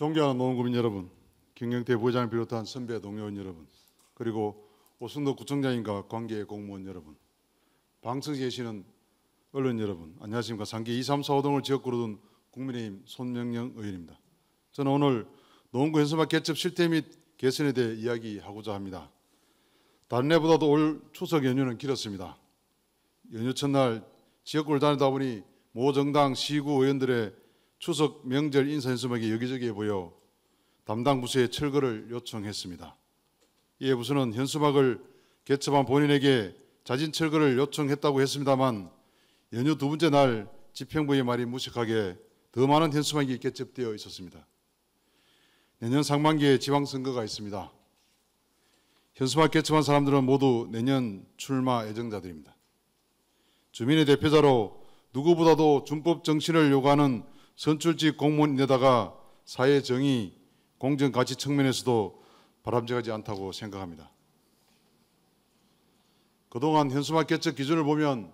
존경하는 노원구민 여러분, 김경태 부회장을 비롯한 선배 동료원 여러분, 그리고 오승덕 구청장님과 관계 공무원 여러분, 방청에 계시는 언론 여러분, 안녕하십니까. 상계 2, 3, 4, 5동을 지역구로 둔 국민의힘 손명영 의원입니다. 저는 오늘 노원구 현수막 개첩 실태 및 개선에 대해 이야기하고자 합니다. 다른 해보다도 올 추석 연휴는 길었습니다. 연휴 첫날 지역구를 다니다 보니 모 정당 시구 의원들의 추석 명절 인사 현수막이 여기저기에 보여 담당 부서에 철거를 요청했습니다. 이에 부서는 현수막을 개첩한 본인에게 자진 철거를 요청했다고 했습니다만 연휴 두 번째 날 집행부의 말이 무식하게 더 많은 현수막이 개첩되어 있었습니다. 내년 상반기에 지방선거가 있습니다. 현수막 개첩한 사람들은 모두 내년 출마 예정자들입니다. 주민의 대표자로 누구보다도 준법 정신을 요구하는 선출직 공무원인데다가 사회 정의, 공정 가치 측면에서도 바람직하지 않다고 생각합니다. 그동안 현수막 개첩 기준을 보면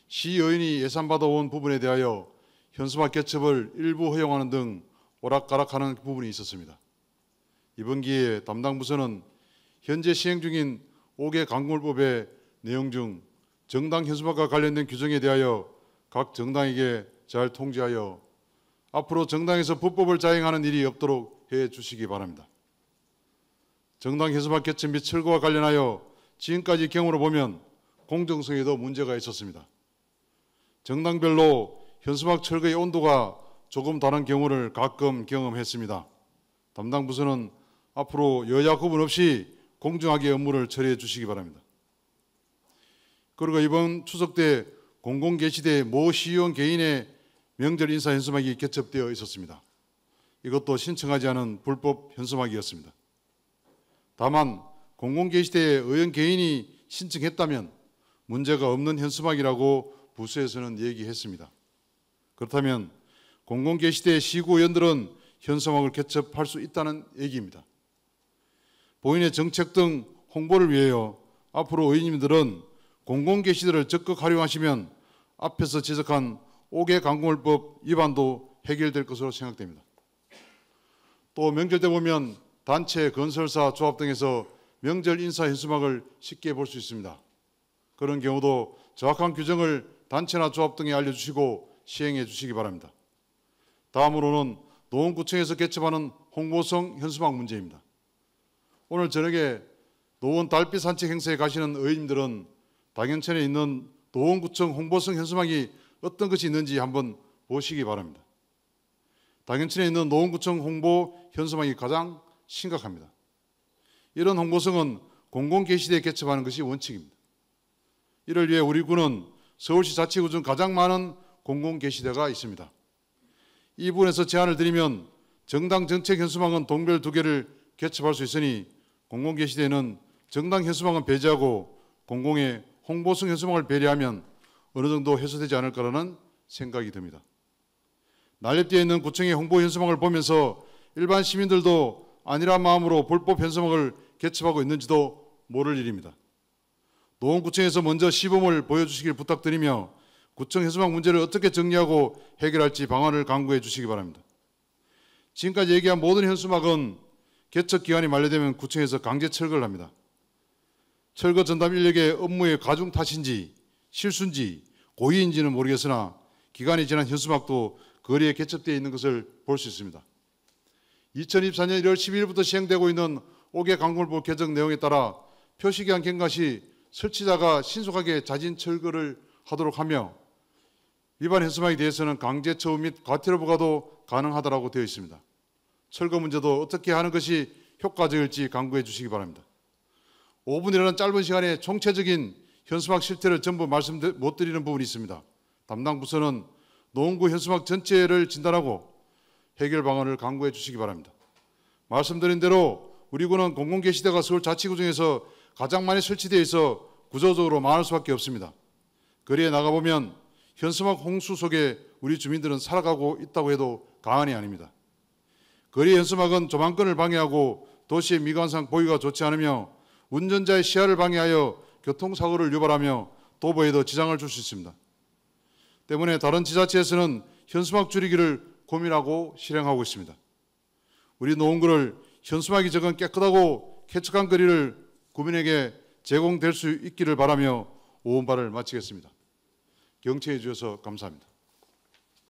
시의원이 예산받아온 부분에 대하여 현수막 개첩을 일부 허용하는 등 오락가락하는 부분이 있었습니다. 이번 기회에 담당 부서는 현재 시행 중인 5개 강물법의 내용 중 정당 현수막과 관련된 규정에 대하여 각 정당에게 잘 통지하여 앞으로 정당에서 불법을 자행하는 일이 없도록 해주시기 바랍니다. 정당 현수막 개첩 및 철거와 관련하여 지금까지 경우로 보면 공정성에도 문제가 있었습니다. 정당별로 현수막 철거의 온도가 조금 다른 경우를 가끔 경험했습니다. 담당 부서는 앞으로 여야 구분 없이 공정하게 업무를 처리해 주시기 바랍니다. 그리고 이번 추석 때 공공개시대 모 시의원 개인의 명절 인사 현수막이 개첩되어 있었습니다. 이것도 신청하지 않은 불법 현수막이었습니다. 다만 공공개시대에 의원 개인이 신청했다면 문제가 없는 현수막이라고 부서에서는 얘기했습니다. 그렇다면 공공개시대 시구 의원들은 현수막을 개첩할 수 있다는 얘기입니다. 본인의 정책 등 홍보를 위하여 앞으로 의원님들은 공공개시대를 적극 활용하시면 앞에서 지적한 5개 강물법 위반도 해결될 것으로 생각됩니다. 또 명절 때 보면 단체, 건설사, 조합 등에서 명절 인사 현수막을 쉽게 볼 수 있습니다. 그런 경우도 정확한 규정을 단체나 조합 등에 알려주시고 시행해 주시기 바랍니다. 다음으로는 노원구청에서 개첩하는 홍보성 현수막 문제입니다. 오늘 저녁에 노원 달빛 산책 행사에 가시는 의원님들은 당연천에 있는 노원구청 홍보성 현수막이 어떤 것이 있는지 한번 보시기 바랍니다. 당연천에 있는 노원구청 홍보 현수막이 가장 심각합니다. 이런 홍보성은 공공개시대에 개첩하는 것이 원칙입니다. 이를 위해 우리 구는 서울시 자치구 중 가장 많은 공공개시대가 있습니다. 이 부분에서 제안을 드리면 정당 정책 현수막은 동별 2개를 개첩할 수 있으니 공공개시대에는 정당 현수막은 배제하고 공공의 홍보성 현수막을 배려하면 어느 정도 해소되지 않을까라는 생각이 듭니다. 난립되어 있는 구청의 홍보 현수막을 보면서 일반 시민들도 안일한 마음으로 불법 현수막을 개첩하고 있는지도 모를 일입니다. 노원구청에서 먼저 시범을 보여주시길 부탁드리며 구청 현수막 문제를 어떻게 정리하고 해결할지 방안을 강구해 주시기 바랍니다. 지금까지 얘기한 모든 현수막은 개첩 기간이 만료되면 구청에서 강제 철거를 합니다. 철거 전담 인력의 업무의 가중 탓인지 실수인지 고의인지는 모르겠으나 기간이 지난 현수막도 거리에 개첩되어 있는 것을 볼 수 있습니다. 2024년 1월 12일부터 시행되고 있는 5개 강물법 개정 내용에 따라 표시기한 경과 시 설치자가 신속하게 자진 철거를 하도록 하며 위반 현수막에 대해서는 강제 처우 및 과태료 부과도 가능하다고 되어 있습니다. 철거 문제도 어떻게 하는 것이 효과적일지 강구해 주시기 바랍니다. 5분이라는 짧은 시간에 총체적인 현수막 실태를 전부 말씀 못 드리는 부분이 있습니다. 담당 부서는 노원구 현수막 전체를 진단하고 해결 방안을 강구해 주시기 바랍니다. 말씀드린 대로 우리 구는 공공개시대가 서울 자치구 중에서 가장 많이 설치되어 있어 구조적으로 많을 수밖에 없습니다. 거리에 나가보면 현수막 홍수 속에 우리 주민들은 살아가고 있다고 해도 과언이 아닙니다. 거리 현수막은 조망권을 방해하고 도시의 미관상 보기가 좋지 않으며 운전자의 시야를 방해하여 교통사고를 유발하며 도보에도 지장을 줄 수 있습니다. 때문에 다른 지자체에서는 현수막 줄이기를 고민하고 실행하고 있습니다. 우리 노원구를 현수막이 적은 깨끗하고 쾌적한 거리를 구민에게 제공될 수 있기를 바라며 오원발을 마치겠습니다. 경청해 주셔서 감사합니다.